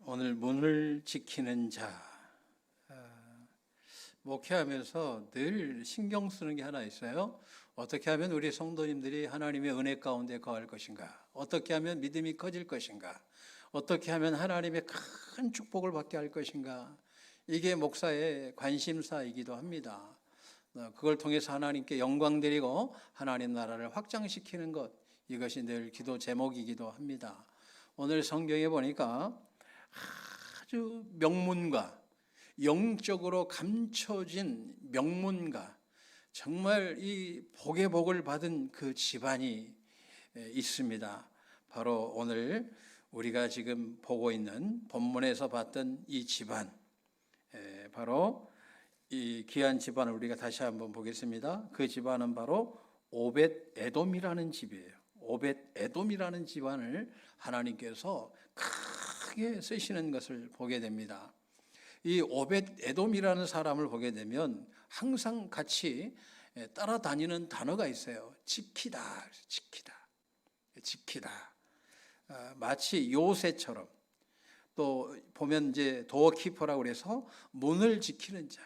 오늘 문을 지키는 자. 목회하면서 늘 신경 쓰는 게 하나 있어요. 어떻게 하면 우리 성도님들이 하나님의 은혜 가운데 거할 것인가? 어떻게 하면 믿음이 커질 것인가? 어떻게 하면 하나님의 큰 축복을 받게 할 것인가? 이게 목사의 관심사이기도 합니다. 그걸 통해서 하나님께 영광 드리고 하나님 나라를 확장시키는 것, 이것이 늘 기도 제목이기도 합니다. 오늘 성경에 보니까 아주 명문가, 영적으로 감춰진 명문가, 정말 이 복의 복을 받은 그 집안이 있습니다. 바로 오늘 우리가 지금 보고 있는 본문에서 봤던 이 집안, 바로 이 귀한 집안을 우리가 다시 한번 보겠습니다. 그 집안은 바로 오벳 에돔이라는 집이에요. 오벳 에돔이라는 집안을 하나님께서 크게 쓰시는 것을 보게 됩니다. 이 오벳 에돔이라는 사람을 보게 되면 항상 같이 따라다니는 단어가 있어요. 지키다, 지키다, 지키다. 마치 요새처럼, 또 보면 이제 도어키퍼라고 그래서 문을 지키는 자.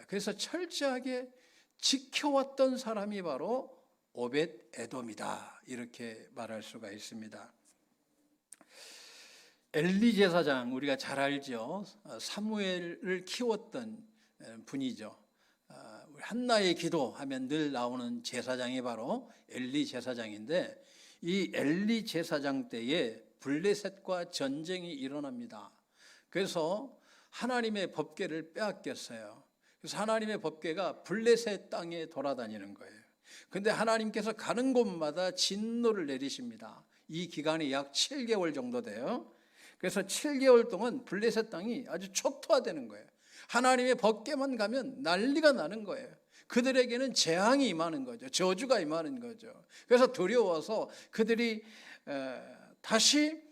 그래서 철저하게 지켜왔던 사람이 바로 오벳 에돔이다, 이렇게 말할 수가 있습니다. 엘리 제사장, 우리가 잘 알죠. 사무엘을 키웠던 분이죠. 한나의 기도 하면 늘 나오는 제사장이 바로 엘리 제사장인데, 이 엘리 제사장 때에 블레셋과 전쟁이 일어납니다. 그래서 하나님의 법궤를 빼앗겼어요. 그래서 하나님의 법궤가 블레셋 땅에 돌아다니는 거예요. 근데 하나님께서 가는 곳마다 진노를 내리십니다. 이 기간이 약 7개월 정도 돼요. 그래서 7개월 동안 블레셋 땅이 아주 촉토화되는 거예요. 하나님의 법궤만 가면 난리가 나는 거예요. 그들에게는 재앙이 임하는 거죠. 저주가 임하는 거죠. 그래서 두려워서 그들이 다시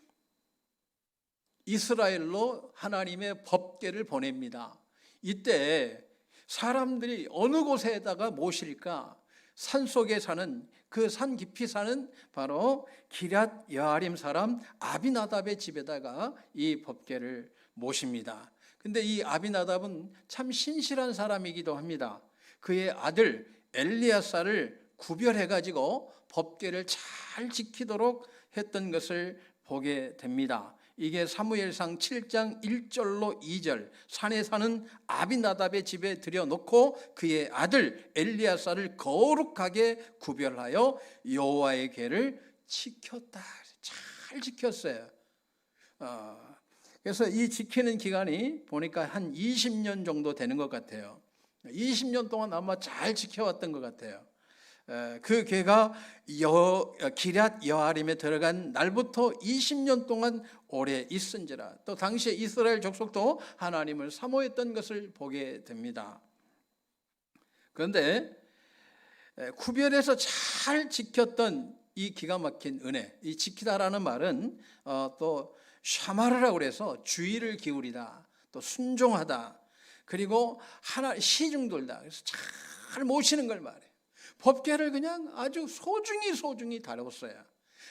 이스라엘로 하나님의 법궤를 보냅니다. 이때 사람들이 어느 곳에다가 모실까? 산속에 사는, 그 산 깊이 사는 바로 기럇 여아림 사람 아비나답의 집에다가 이 법궤를 모십니다. 근데 이 아비나답은 참 신실한 사람이기도 합니다. 그의 아들 엘리야사를 구별해 가지고 법궤를 잘 지키도록 했던 것을 보게 됩니다. 이게 사무엘상 7장 1절로 2절, 산에 사는 아비나답의 집에 들여놓고 그의 아들 엘리야사를 거룩하게 구별하여 여호와의 궤를 지켰다. 잘 지켰어요. 그래서 이 지키는 기간이 보니까 한 20년 정도 되는 것 같아요. 20년 동안 아마 잘 지켜왔던 것 같아요. 그 궤가 기럇 여아림에 들어간 날부터 20년 동안 오래 있은지라. 또 당시에 이스라엘 족속도 하나님을 사모했던 것을 보게 됩니다. 그런데 구별해서 잘 지켰던 이 기가 막힌 은혜, 이 지키다라는 말은 또 샤마르라고 그래서 주의를 기울이다, 또 순종하다, 그리고 하나 시중돌다, 그래서 잘 모시는 걸 말해요. 법궤를 그냥 아주 소중히 다뤘어요.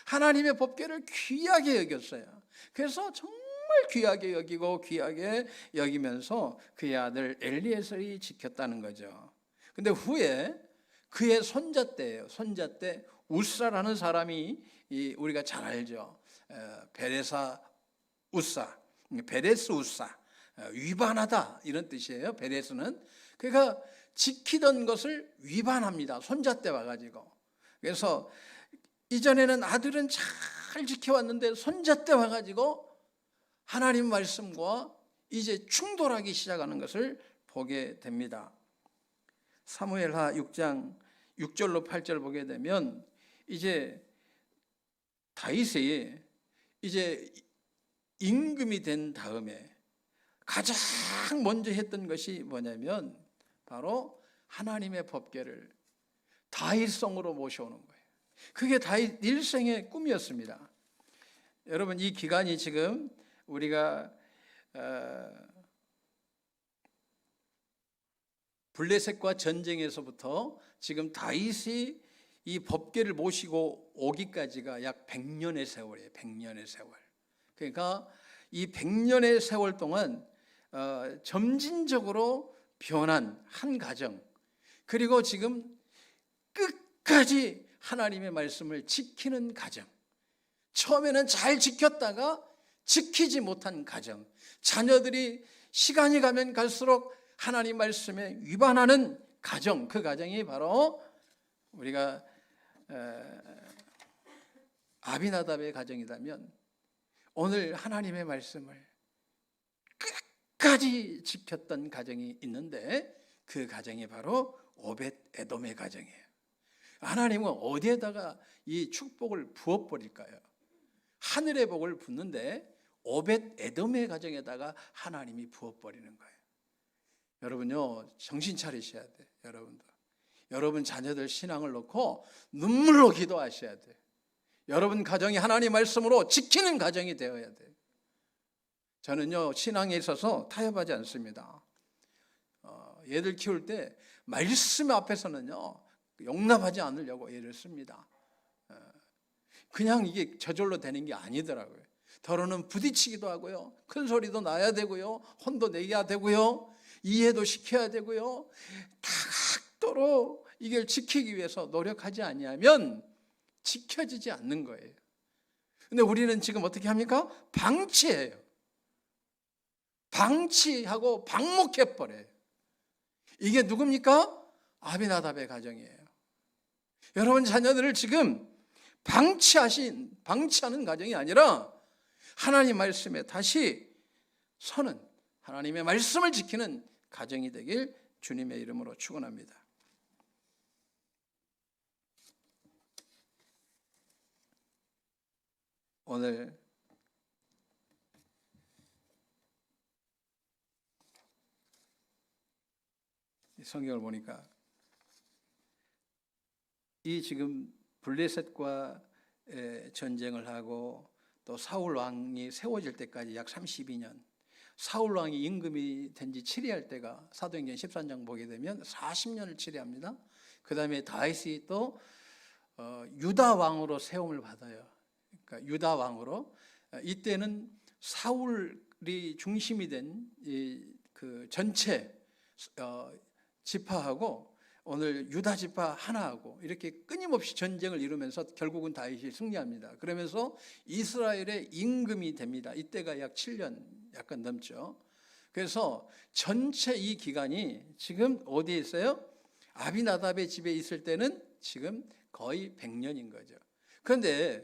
하나님의 법궤를 귀하게 여겼어요. 그래서 정말 귀하게 여기고 귀하게 여기면서 그의 아들 엘리에셀이 지켰다는 거죠. 근데 후에 그의 손자 때예요. 손자 때 우사라는 사람이, 우리가 잘 알죠. 베레사 우사, 베레스 우사, 위반하다 이런 뜻이에요. 베레스는. 그러니까 지키던 것을 위반합니다. 손자 때 와가지고. 그래서 이전에는 아들은 잘 지켜왔는데 손자 때 와가지고 하나님 말씀과 이제 충돌하기 시작하는 것을 보게 됩니다. 사무엘하 6장 6절로 8절 보게 되면 이제 다윗이 이제 임금이 된 다음에 가장 먼저 했던 것이 뭐냐면 바로 하나님의 법궤를 다윗성으로 모셔오는 거예요. 그게 다윗 일생의 꿈이었습니다. 여러분, 이 기간이 지금 우리가 블레셋과 전쟁에서부터 지금 다윗이 이 법궤를 모시고 오기까지가 약 100년의 세월이에요. 100년의 세월. 그러니까 이 100년의 세월 동안 점진적으로 변한 한 가정, 그리고 지금 끝까지 하나님의 말씀을 지키는 가정, 처음에는 잘 지켰다가 지키지 못한 가정, 자녀들이 시간이 가면 갈수록 하나님 말씀에 위반하는 가정, 그 가정이 바로 우리가 아비나답의 가정이라면, 오늘 하나님의 말씀을 끝까지 지켰던 가정이 있는데 그 가정이 바로 오벳 에돔의 가정이에요. 하나님은 어디에다가 이 축복을 부어버릴까요? 하늘의 복을 붓는데 오벳 에돔의 가정에다가 하나님이 부어버리는 거예요. 여러분요, 정신 차리셔야 돼요. 여러분 자녀들 신앙을 놓고 눈물로 기도하셔야 돼요. 여러분 가정이 하나님 말씀으로 지키는 가정이 되어야 돼요. 저는요, 신앙에 있어서 타협하지 않습니다. 얘들 키울 때 말씀 앞에서는요, 용납하지 않으려고 애를 씁니다. 그냥 이게 저절로 되는 게 아니더라고요. 더러는 부딪히기도 하고요, 큰 소리도 나야 되고요, 혼도 내야 되고요, 이해도 시켜야 되고요, 다각도로 이걸 지키기 위해서 노력하지 아니하면 지켜지지 않는 거예요. 근데 우리는 지금 어떻게 합니까? 방치해요. 방치하고 방목해버려요. 이게 누굽니까? 아비나답의 가정이에요. 여러분 자녀들을 지금 방치하는 가정이 아니라 하나님 말씀에 다시 서는, 하나님의 말씀을 지키는 가정이 되길 주님의 이름으로 축원합니다. 오늘 성경을 보니까 이 지금 블레셋과 전쟁을 하고 또 사울 왕이 세워질 때까지 약 32년, 사울 왕이 임금이 된 지 7위할 때가 사도행전 13장 보게 되면 40년을 치리합니다. 그 다음에 다윗이 또 유다 왕으로 세움을 받아요. 그러니까 유다 왕으로, 이때는 사울이 중심이 된 그 전체 지파하고 오늘 유다 지파 하나하고 이렇게 끊임없이 전쟁을 이루면서 결국은 다윗이 승리합니다. 그러면서 이스라엘의 임금이 됩니다. 이때가 약 7년 약간 넘죠. 그래서 전체 이 기간이 지금 어디에 있어요? 아비나답의 집에 있을 때는 지금 거의 100년인 거죠. 그런데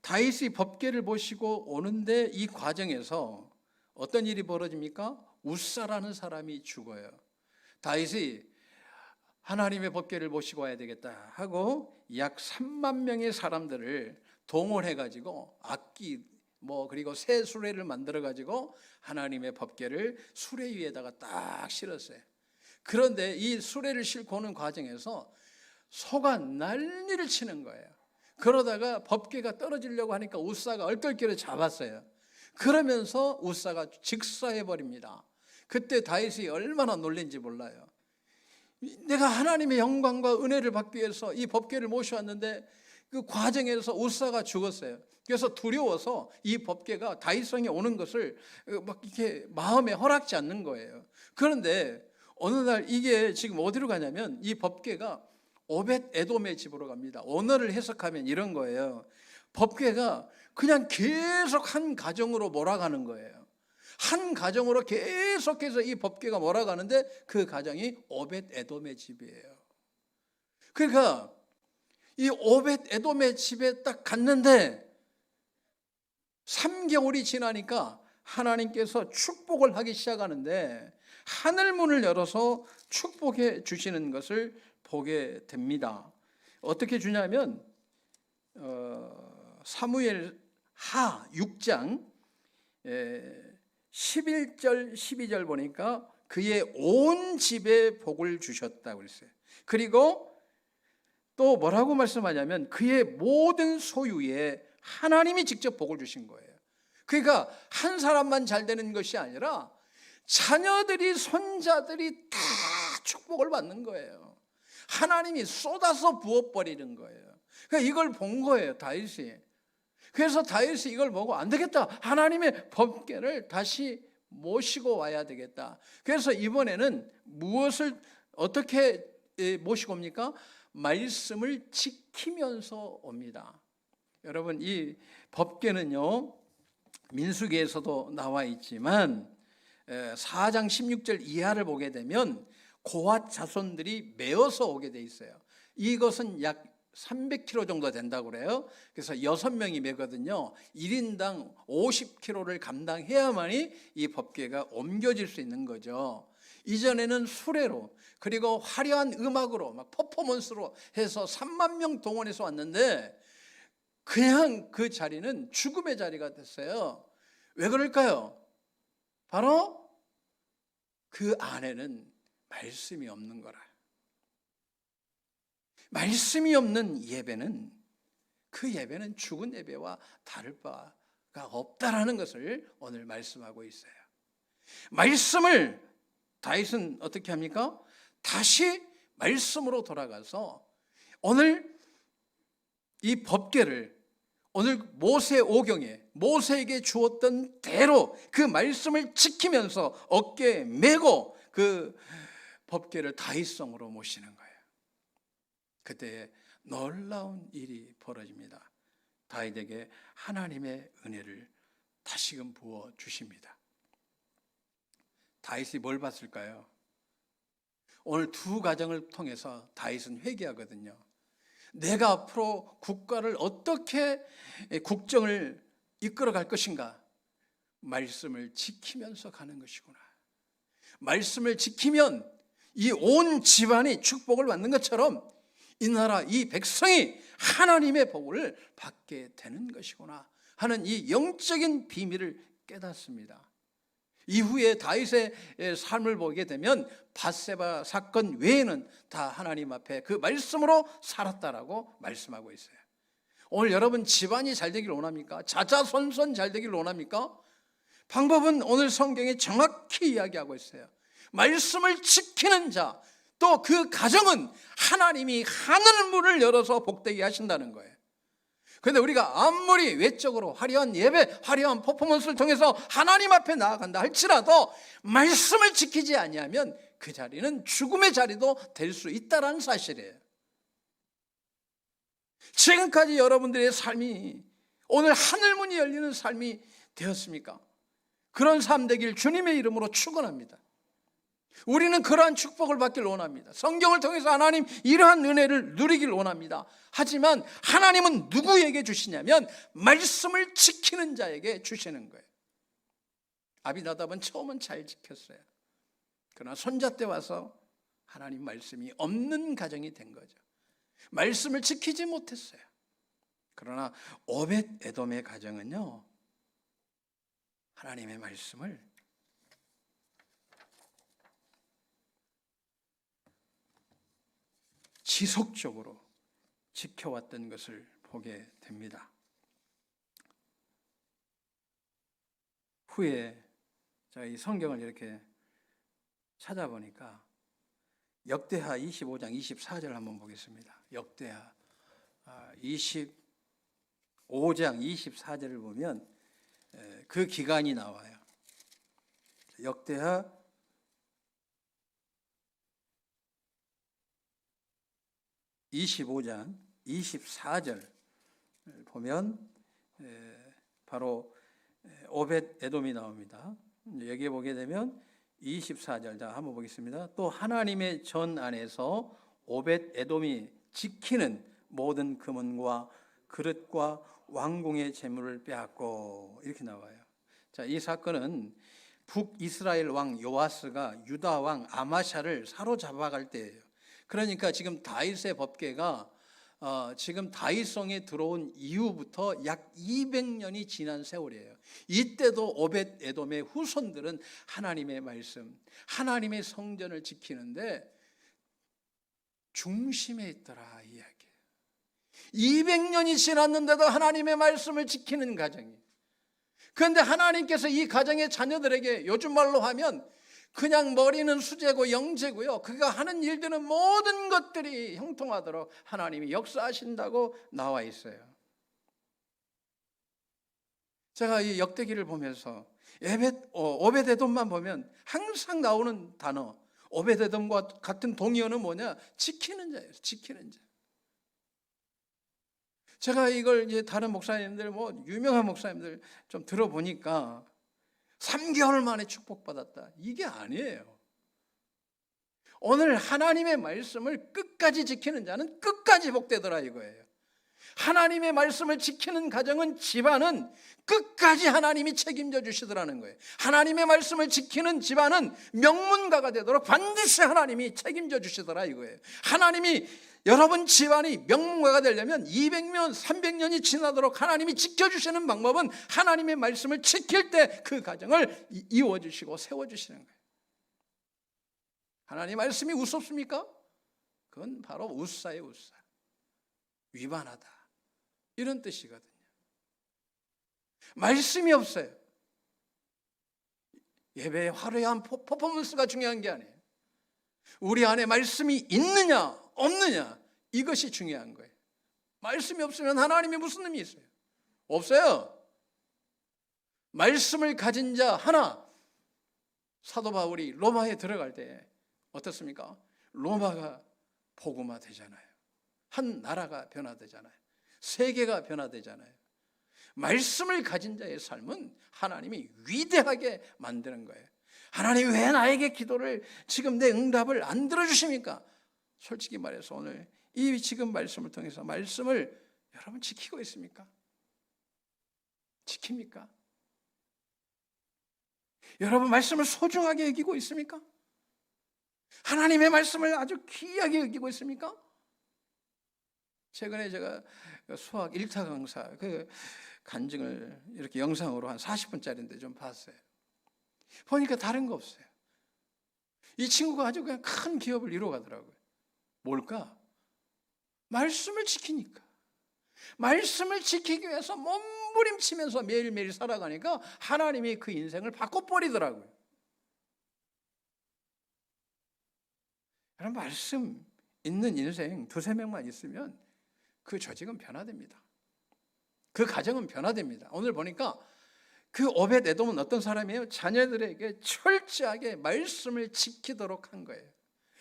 다윗이 법궤를 모시고 오는데 이 과정에서 어떤 일이 벌어집니까? 우사라는 사람이 죽어요. 다윗이 하나님의 법궤를 모시고 와야 되겠다 하고 약 3만 명의 사람들을 동원해 가지고 악기 그리고 새 수레를 만들어 가지고 하나님의 법궤를 수레 위에다가 딱 실었어요. 그런데 이 수레를 싣고 오는 과정에서 소가 난리를 치는 거예요. 그러다가 법궤가 떨어지려고 하니까 우사가 얼떨결에 잡았어요. 그러면서 우사가 즉사해 버립니다. 그때 다윗이 얼마나 놀란지 몰라요. 내가 하나님의 영광과 은혜를 받기 위해서 이 법궤를 모셔왔는데 그 과정에서 우사가 죽었어요. 그래서 두려워서 이 법궤가 다윗성에 오는 것을 막 이렇게 마음에 허락지 않는 거예요. 그런데 어느 날 이게 지금 어디로 가냐면 이 법궤가 오벳 에돔의 집으로 갑니다. 언어를 해석하면 이런 거예요. 법궤가 그냥 계속 한 가정으로 몰아가는 거예요. 한 가정으로 계속해서 이 법궤가 몰아가는데 그 가정이 오벳 에돔의 집이에요. 그러니까 이 오벳 에돔의 집에 딱 갔는데 3개월이 지나니까 하나님께서 축복을 하기 시작하는데 하늘문을 열어서 축복해 주시는 것을 보게 됩니다. 어떻게 주냐면 사무엘 하 6장 11절 12절 보니까 그의 온 집에 복을 주셨다고 그랬어요. 그리고 또 뭐라고 말씀하냐면 그의 모든 소유에 하나님이 직접 복을 주신 거예요. 그러니까 한 사람만 잘 되는 것이 아니라 자녀들이 손자들이 다 축복을 받는 거예요. 하나님이 쏟아서 부어버리는 거예요. 그러니까 이걸 본 거예요, 다윗이. 그래서 다윗이 이걸 보고 안 되겠다, 하나님의 법궤를 다시 모시고 와야 되겠다. 그래서 이번에는 무엇을 어떻게 모시고 옵니까? 말씀을 지키면서 옵니다. 여러분, 이 법궤는요 민수기에서도 나와 있지만 4장 16절 이하를 보게 되면 고앗 자손들이 메어서 오게 돼 있어요. 이것은 약 300kg 정도 된다고 그래요. 그래서 6명이 메거든요. 1인당 50kg를 감당해야만이 이 법궤가 옮겨질 수 있는 거죠. 이전에는 수레로, 그리고 화려한 음악으로 막 퍼포먼스로 해서 3만 명 동원해서 왔는데 그냥 그 자리는 죽음의 자리가 됐어요. 왜 그럴까요? 바로 그 안에는 말씀이 없는 거라. 말씀이 없는 예배는, 그 예배는 죽은 예배와 다를 바가 없다라는 것을 오늘 말씀하고 있어요. 말씀을 다윗은 어떻게 합니까? 다시 말씀으로 돌아가서 오늘 이 법궤를 오늘 모세 오경에 모세에게 주었던 대로 그 말씀을 지키면서 어깨에 메고 그 법궤를 다윗성으로 모시는 거예요. 그때 놀라운 일이 벌어집니다. 다윗에게 하나님의 은혜를 다시금 부어 주십니다. 다윗이 뭘 봤을까요? 오늘 두 가정을 통해서 다윗은 회개하거든요. 내가 앞으로 국가를 어떻게 국정을 이끌어갈 것인가? 말씀을 지키면서 가는 것이구나. 말씀을 지키면 이 온 집안이 축복을 받는 것처럼 이 나라, 이 백성이 하나님의 복을 받게 되는 것이구나 하는 이 영적인 비밀을 깨닫습니다. 이후에 다윗의 삶을 보게 되면 밧세바 사건 외에는 다 하나님 앞에 그 말씀으로 살았다라고 말씀하고 있어요. 오늘 여러분 집안이 잘 되기를 원합니까? 자자손손 잘 되기를 원합니까? 방법은 오늘 성경에 정확히 이야기하고 있어요. 말씀을 지키는 자, 또 그 가정은 하나님이 하늘 문을 열어서 복되게 하신다는 거예요. 그런데 우리가 아무리 외적으로 화려한 예배, 화려한 퍼포먼스를 통해서 하나님 앞에 나아간다 할지라도 말씀을 지키지 아니하면 그 자리는 죽음의 자리도 될 수 있다는 사실이에요. 지금까지 여러분들의 삶이 오늘 하늘문이 열리는 삶이 되었습니까? 그런 삶 되길 주님의 이름으로 축원합니다. 우리는 그러한 축복을 받길 원합니다. 성경을 통해서 하나님 이러한 은혜를 누리길 원합니다. 하지만 하나님은 누구에게 주시냐면 말씀을 지키는 자에게 주시는 거예요. 아비나답은 처음은 잘 지켰어요. 그러나 손자 때 와서 하나님 말씀이 없는 가정이 된 거죠. 말씀을 지키지 못했어요. 그러나 오벳 에돔의 가정은요, 하나님의 말씀을 지속적으로 지켜왔던 것을 보게 됩니다. 후에 제가 이 성경을 이렇게 찾아보니까 역대하 25장 24절 한번 보겠습니다. 역대하 25장 24절을 보면 그 기간이 나와요. 역대하 25장 24절 보면 바로 오벳 에돔이 나옵니다. 여기에 보게 되면 24절 자 한번 보겠습니다. 또 하나님의 전 안에서 오벳 에돔이 지키는 모든 금은과 그릇과 왕궁의 재물을 빼앗고 이렇게 나와요. 자, 이 사건은 북이스라엘 왕 요아스가 유다 왕 아마샤를 사로잡아갈 때예요. 그러니까 지금 다윗의 법궤가 지금 다윗성에 들어온 이후부터 약 200년이 지난 세월이에요. 이때도 오벳 에돔의 후손들은 하나님의 말씀, 하나님의 성전을 지키는데 중심에 있더라 이 이야기예요. 200년이 지났는데도 하나님의 말씀을 지키는 가정이. 그런데 하나님께서 이 가정의 자녀들에게 요즘 말로 하면 그냥 머리는 수제고 영재고요, 그가 하는 일들은 모든 것들이 형통하도록 하나님이 역사하신다고 나와 있어요. 제가 이 역대기를 보면서 오베데돔만 보면 항상 나오는 단어, 오베데돔과 같은 동의어는 뭐냐? 지키는 자예요. 지키는 자. 제가 이걸 이제 다른 목사님들, 유명한 목사님들 좀 들어보니까 3개월 만에 축복받았다. 이게 아니에요. 오늘 하나님의 말씀을 끝까지 지키는 자는 끝까지 복되더라 이거예요. 하나님의 말씀을 지키는 가정은, 집안은 끝까지 하나님이 책임져 주시더라는 거예요. 하나님의 말씀을 지키는 집안은 명문가가 되도록 반드시 하나님이 책임져 주시더라 이거예요. 하나님이 여러분 집안이 명문가가 되려면 200년, 300년이 지나도록 하나님이 지켜주시는 방법은 하나님의 말씀을 지킬 때 그 가정을 이루어주시고 세워주시는 거예요. 하나님의 말씀이 우습습니까? 그건 바로 우사예요, 우사. 위반하다, 이런 뜻이거든요. 말씀이 없어요. 예배의 화려한 퍼포먼스가 중요한 게 아니에요. 우리 안에 말씀이 있느냐 없느냐, 이것이 중요한 거예요. 말씀이 없으면 하나님이 무슨 의미 있어요? 없어요. 말씀을 가진 자 하나, 사도 바울이 로마에 들어갈 때 어떻습니까? 로마가 복음화 되잖아요. 한 나라가 변화되잖아요. 세계가 변화되잖아요. 말씀을 가진 자의 삶은 하나님이 위대하게 만드는 거예요. 하나님 왜 나에게 기도를, 지금 내 응답을 안 들어주십니까? 솔직히 말해서 오늘 이 지금 말씀을 통해서 말씀을 여러분 지키고 있습니까? 지킵니까? 여러분 말씀을 소중하게 여기고 있습니까? 하나님의 말씀을 아주 귀하게 여기고 있습니까? 최근에 제가 수학 1타 강사 그 간증을 이렇게 영상으로 한 40분짜리인데 좀 봤어요. 보니까 다른 거 없어요. 이 친구가 아주 그냥 큰 기업을 이루어가더라고요. 뭘까? 말씀을 지키니까. 말씀을 지키기 위해서 몸부림치면서 매일매일 살아가니까 하나님이 그 인생을 바꿔버리더라고요. 여러분 말씀 있는 인생 2-3명만 있으면 그 조직은 변화됩니다. 그 가정은 변화됩니다. 오늘 보니까 그 오벳에돔은 어떤 사람이에요? 자녀들에게 철저하게 말씀을 지키도록 한 거예요.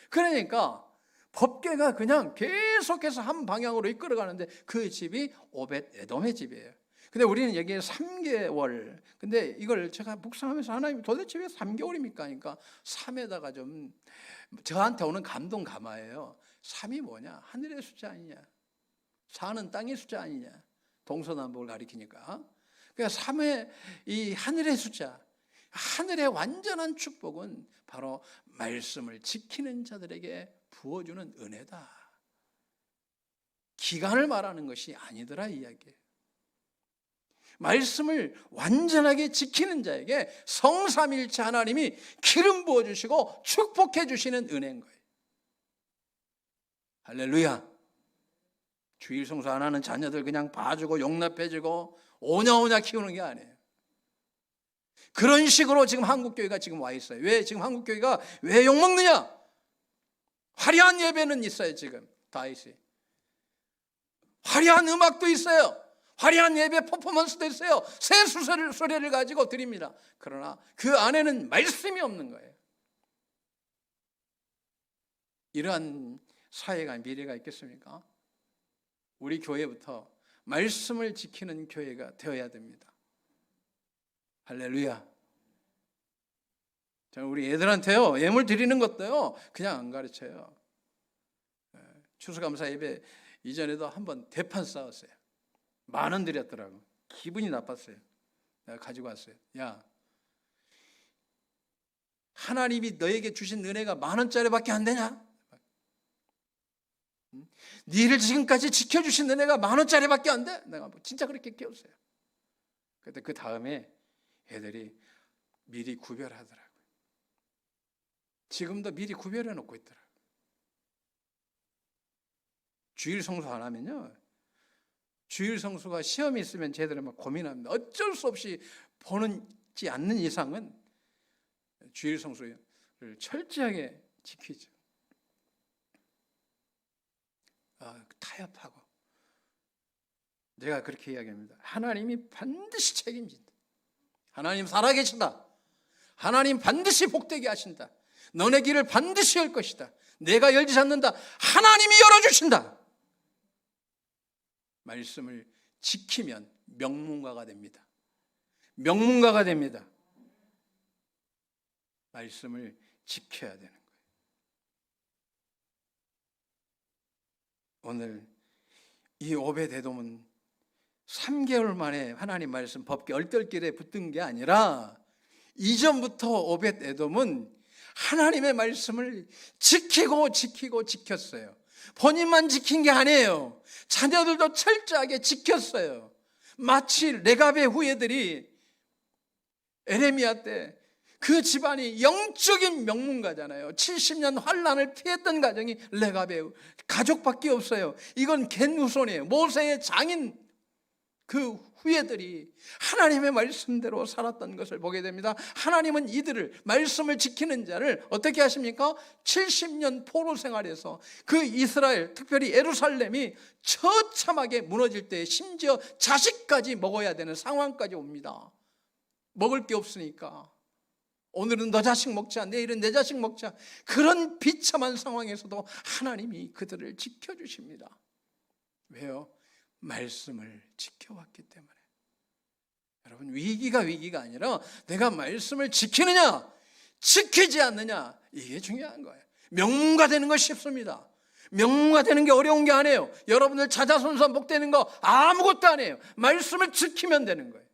그러니까 법궤가 그냥 계속해서 한 방향으로 이끌어가는데 그 집이 오벳에돔의 집이에요. 근데 우리는 여기에 3개월, 근데 이걸 제가 묵상하면서 하나님 도대체 왜 3개월입니까? 그러니까 3에다가 좀 저한테 오는 감동 가마예요. 3이 뭐냐? 하늘의 숫자 아니냐? 4는 땅의 숫자 아니냐? 동서남북을 가리키니까. 그러니까 3의 이 하늘의 숫자, 하늘의 완전한 축복은 바로 말씀을 지키는 자들에게 부어주는 은혜다. 기간을 말하는 것이 아니더라 이 이야기예요. 말씀을 완전하게 지키는 자에게 성삼일체 하나님이 기름 부어주시고 축복해 주시는 은혜인 거예요. 할렐루야. 주일 성수 안 하는 자녀들 그냥 봐주고 용납해주고 오냐오냐 키우는 게 아니에요. 그런 식으로 지금 한국교회가 지금 와 있어요. 왜 지금 한국교회가 왜 욕먹느냐? 화려한 예배는 있어요. 지금 다 있어요. 화려한 음악도 있어요. 화려한 예배 퍼포먼스도 있어요. 새 수레를 가지고 드립니다. 그러나 그 안에는 말씀이 없는 거예요. 이러한 사회가 미래가 있겠습니까? 우리 교회부터 말씀을 지키는 교회가 되어야 됩니다. 할렐루야. 저는 우리 애들한테요, 예물 드리는 것도요, 그냥 안 가르쳐요. 추수감사 예배 이전에도 한번 대판 싸웠어요. 10,000원 드렸더라고. 기분이 나빴어요. 내가 가지고 왔어요. 야, 하나님이 너에게 주신 은혜가 10,000원짜리밖에 안 되냐? 니를 지금까지 지켜주신 은혜가 10,000원짜리밖에 안 돼? 내가 진짜 그렇게 깨웠어요. 그런데 그 다음에 애들이 미리 구별하더라고요. 지금도 미리 구별해 놓고 있더라고요. 주일 성수 안 하면요, 주일 성수가 시험이 있으면 쟤들은 막 고민합니다. 어쩔 수 없이 보지 않는 이상은 주일 성수를 철저하게 지키죠. 타협하고. 제가 그렇게 이야기합니다. 하나님이 반드시 책임진다. 하나님 살아계시다. 하나님 반드시 복되게 하신다. 너네 길을 반드시 열 것이다. 내가 열지 않는다. 하나님이 열어주신다. 말씀을 지키면 명문가가 됩니다. 명문가가 됩니다. 말씀을 지켜야 되는 거예요. 오늘 이 오벳에돔은 3개월 만에 하나님 말씀 법궤 얼떨결에 붙은 게 아니라 이전부터 오벳에돔은 하나님의 말씀을 지키고 지켰어요. 본인만 지킨 게 아니에요. 자녀들도 철저하게 지켰어요. 마치 레갑의 후예들이 에레미야 때 그 집안이 영적인 명문가잖아요. 70년 환란을 피했던 가정이 레갑의 가족밖에 없어요. 이건 겐 후손이에요. 모세의 장인 그 후예들이 하나님의 말씀대로 살았던 것을 보게 됩니다. 하나님은 이들을, 말씀을 지키는 자를 어떻게 하십니까? 70년 포로 생활에서 그 이스라엘, 특별히 예루살렘이 처참하게 무너질 때 심지어 자식까지 먹어야 되는 상황까지 옵니다. 먹을 게 없으니까 오늘은 너 자식 먹자, 내일은 내 자식 먹자. 그런 비참한 상황에서도 하나님이 그들을 지켜주십니다. 왜요? 말씀을 지켜왔기 때문에. 여러분, 위기가 아니라 내가 말씀을 지키느냐 지키지 않느냐, 이게 중요한 거예요. 명문가 되는 거 쉽습니다. 명문가 되는 게 어려운 게 아니에요. 여러분들 자자손손 복되는 거 아무것도 아니에요. 말씀을 지키면 되는 거예요.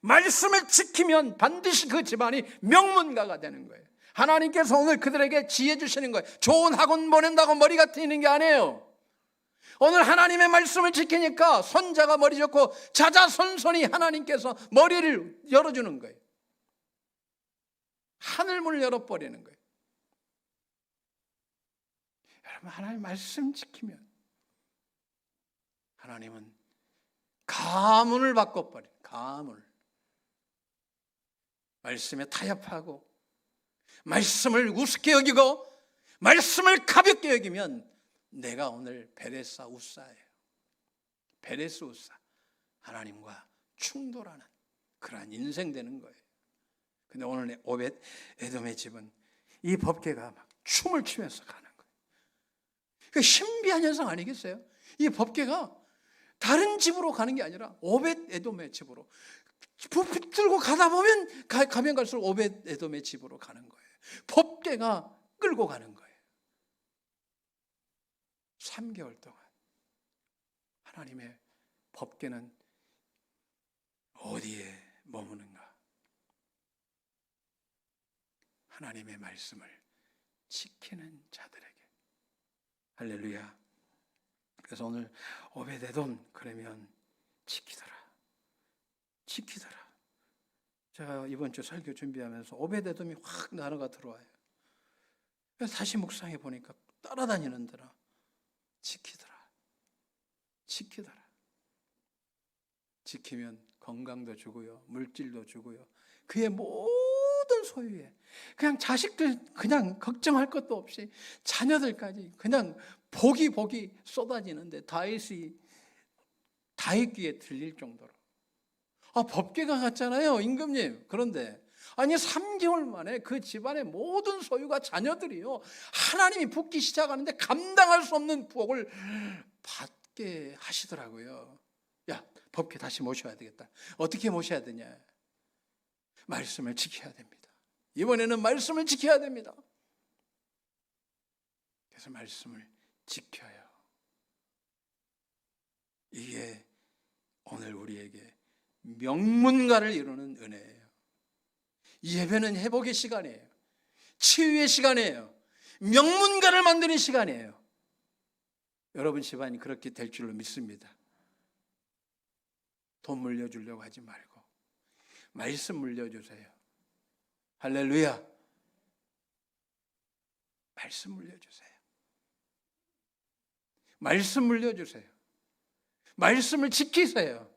말씀을 지키면 반드시 그 집안이 명문가가 되는 거예요. 하나님께서 오늘 그들에게 지혜 주시는 거예요. 좋은 학원 보낸다고 머리가 트이는 게 아니에요. 오늘 하나님의 말씀을 지키니까 손자가 머리 좋고 자자손손이 하나님께서 머리를 열어주는 거예요. 하늘문을 열어버리는 거예요. 여러분, 하나님 말씀 지키면 하나님은 가문을 바꿔버려요. 가문을. 말씀에 타협하고 말씀을 우습게 여기고 말씀을 가볍게 여기면 내가 오늘 베레사 우사예요. 베레스 우사. 하나님과 충돌하는 그러한 인생 되는 거예요. 근데 오늘 오벳 에돔의 집은 이 법궤가 막 춤을 추면서 가는 거예요. 그 신비한 현상 아니겠어요? 이 법궤가 다른 집으로 가는 게 아니라 오벳 에돔의 집으로 붙들고 가다 보면 가면 갈수록 오벳 에돔의 집으로 가는 거예요. 법궤가 끌고 가는 거예요. 3개월 동안 하나님의 법궤는 어디에 머무는가? 하나님의 말씀을 지키는 자들에게. 할렐루야. 그래서 오늘 오벳 에돔, 그러면 지키더라. 제가 이번 주 설교 준비하면서 오벳 에돔이 확 단어가 들어와요. 그래서 다시 묵상해 보니까 따라다니는 데라. 지키더라. 지키면 건강도 주고요, 물질도 주고요, 그의 모든 소유에 그냥 자식들 그냥 걱정할 것도 없이 자녀들까지 그냥 복이 쏟아지는데 다윗 귀에 들릴 정도로. 법궤가 갔잖아요, 임금님. 그런데 아니 3개월 만에 그 집안의 모든 소유가, 자녀들이요, 하나님이 붓기 시작하는데 감당할 수 없는 부엌을 받게 하시더라고요. 야, 법궤 다시 모셔야 되겠다. 어떻게 모셔야 되냐? 말씀을 지켜야 됩니다. 이번에는 말씀을 지켜야 됩니다. 그래서 말씀을 지켜요. 이게 오늘 우리에게 명문가를 이루는 은혜예요. 예배는 회복의 시간이에요. 치유의 시간이에요. 명문가를 만드는 시간이에요. 여러분 집안이 그렇게 될 줄로 믿습니다. 돈 물려주려고 하지 말고 말씀 물려주세요. 할렐루야. 말씀 물려주세요. 말씀 물려주세요. 말씀을 지키세요.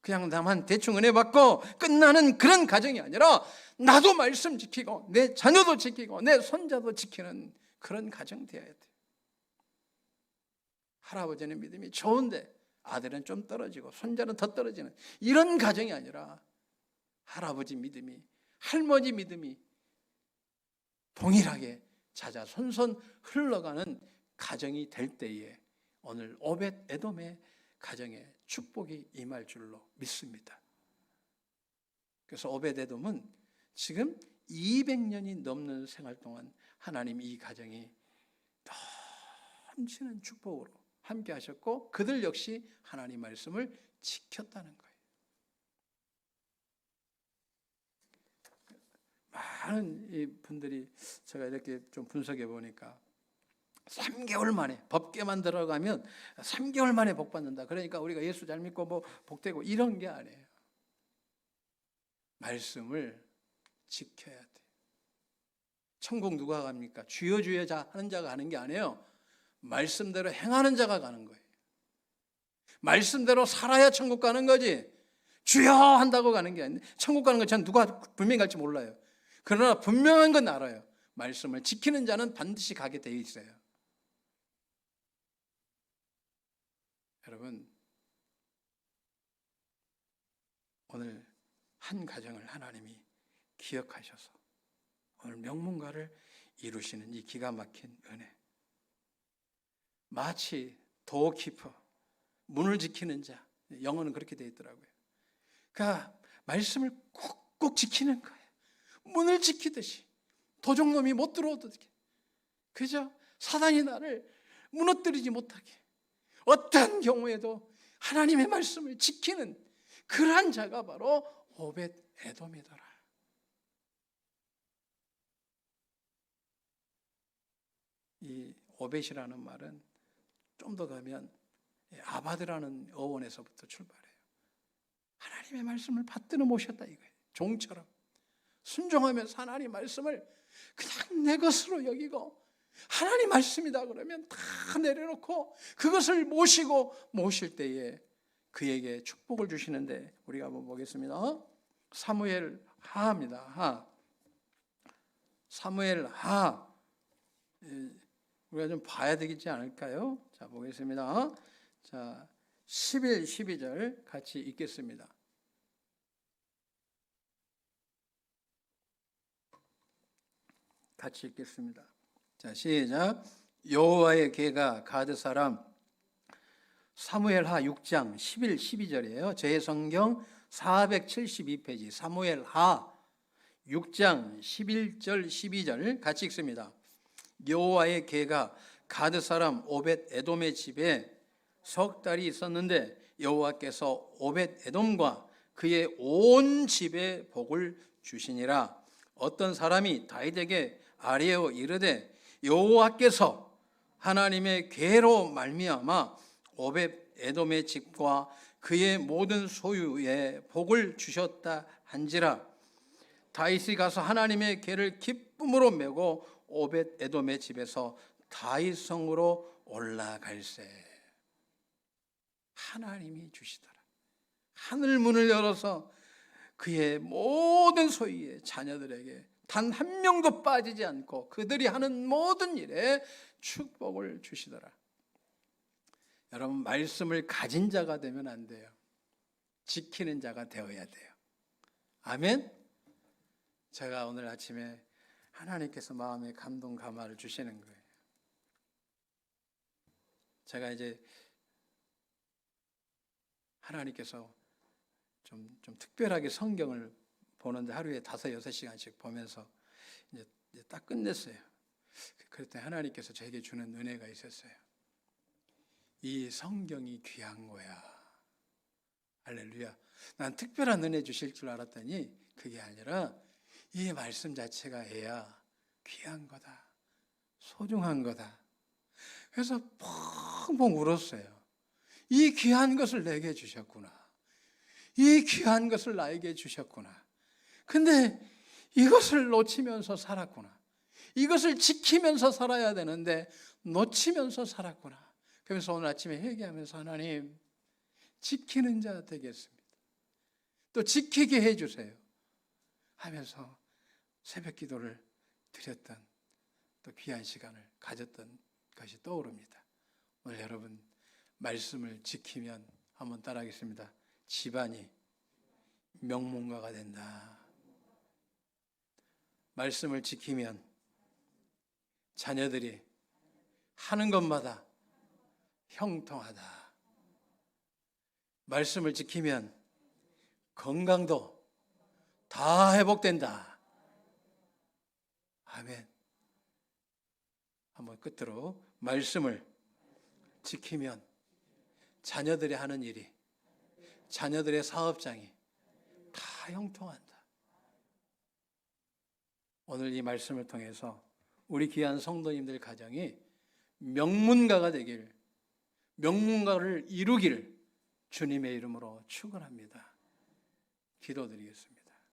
그냥 나만 대충 은혜 받고 끝나는 그런 가정이 아니라 나도 말씀 지키고 내 자녀도 지키고 내 손자도 지키는 그런 가정 되어야 돼요. 할아버지는 믿음이 좋은데 아들은 좀 떨어지고 손자는 더 떨어지는 이런 가정이 아니라 할아버지 믿음이, 할머니 믿음이 동일하게 자자손손 흘러가는 가정이 될 때에 오늘 오벳 에돔의 가정에 축복이 임할 줄로 믿습니다. 그래서 오벳 에돔은 지금 200년이 넘는 생활 동안 하나님 이 가정이 넘치는 축복으로 함께 하셨고 그들 역시 하나님 말씀을 지켰다는 거예요. 많은 이 분들이 제가 이렇게 좀 분석해 보니까 3개월 만에 법궤만 들어가면 3개월 만에 복 받는다. 그러니까 우리가 예수 잘 믿고 뭐 복되고 이런 게 아니에요. 말씀을 지켜야 돼요. 천국 누가 갑니까? 주여 주여 하는 자가 가는 게 아니에요. 말씀대로 행하는 자가 가는 거예요. 말씀대로 살아야 천국 가는 거지. 주여 한다고 가는 게 아닌데 천국 가는 건 전 누가 분명히 갈지 몰라요. 그러나 분명한 건 알아요. 말씀을 지키는 자는 반드시 가게 되어 있어요. 여러분, 오늘 한 가정을 하나님이 기억하셔서 오늘 명문가를 이루시는 이 기가 막힌 은혜, 마치 도어키퍼, 문을 지키는 자, 영어는 그렇게 되어 있더라고요. 그러니까 말씀을 꼭 지키는 거예요. 문을 지키듯이 도적놈이 못 들어오듯이, 그죠? 사단이 나를 무너뜨리지 못하게 어떤 경우에도 하나님의 말씀을 지키는 그러한 자가 바로 오벳 에돔이더라. 이 오벳이라는 말은 좀 더 가면 아바드라는 어원에서부터 출발해요. 하나님의 말씀을 받들어 모셨다 이거예요. 종처럼 순종하면서 하나님 말씀을 그냥 내 것으로 여기고 하나님 말씀이다 그러면 다 내려놓고 그것을 모실 때에 그에게 축복을 주시는데 우리가 한번 보겠습니다. 사무엘 하입니다. 사무엘 하. 우리가 좀 봐야 되겠지 않을까요? 자, 보겠습니다. 자, 11, 12절 같이 읽겠습니다. 같이 읽겠습니다. 자, 시작. 여호와의 궤가 가드 사람 사무엘하 6장 11, 12절이에요. 제 성경 472페이지 사무엘하 6장 11절 12절 같이 읽습니다. 여호와의 궤가 가드 사람 오벳 에돔의 집에 석 달이 있었는데 여호와께서 오벳 에돔과 그의 온 집에 복을 주시니라. 어떤 사람이 다윗에게 아뢰어 이르되 여호와께서 하나님의 궤로 말미암아 오벳 에돔의 집과 그의 모든 소유에 복을 주셨다 한지라. 다윗이 가서 하나님의 궤를 기쁨으로 메고 오벳 에돔의 집에서 다윗 성으로 올라갈세. 하나님이 주시더라. 하늘 문을 열어서 그의 모든 소유의 자녀들에게 단 한 명도 빠지지 않고 그들이 하는 모든 일에 축복을 주시더라. 여러분, 말씀을 가진 자가 되면 안 돼요. 지키는 자가 되어야 돼요. 아멘. 제가 오늘 아침에 하나님께서 마음에 감동 감화를 주시는 거예요. 제가 이제 하나님께서 좀 특별하게 성경을 보는데 하루에 5, 6시간씩 보면서 이제 딱 끝냈어요. 그랬더니 하나님께서 저에게 주는 은혜가 있었어요. 이 성경이 귀한 거야. 할렐루야. 난 특별한 은혜 주실 줄 알았더니 그게 아니라 이 말씀 자체가 해야 귀한 거다. 소중한 거다. 그래서 펑펑 울었어요. 이 귀한 것을 내게 주셨구나. 이 귀한 것을 나에게 주셨구나. 근데 이것을 놓치면서 살았구나. 이것을 지키면서 살아야 되는데 놓치면서 살았구나. 그래서 오늘 아침에 회개하면서 하나님 지키는 자 되겠습니다. 또 지키게 해주세요 하면서 새벽 기도를 드렸던 또 귀한 시간을 가졌던 것이 떠오릅니다. 오늘 여러분 말씀을 지키면 한번 따라하겠습니다. 집안이 명문가가 된다. 말씀을 지키면 자녀들이 하는 것마다 형통하다. 말씀을 지키면 건강도 다 회복된다. 아멘. 한번 끝으로 말씀을 지키면 자녀들이 하는 일이, 자녀들의 사업장이 다 형통한다. 오늘 이 말씀을 통해서 우리 귀한 성도님들 가정이 명문가가 되길, 명문가를 이루길 주님의 이름으로 축원합니다. 기도드리겠습니다.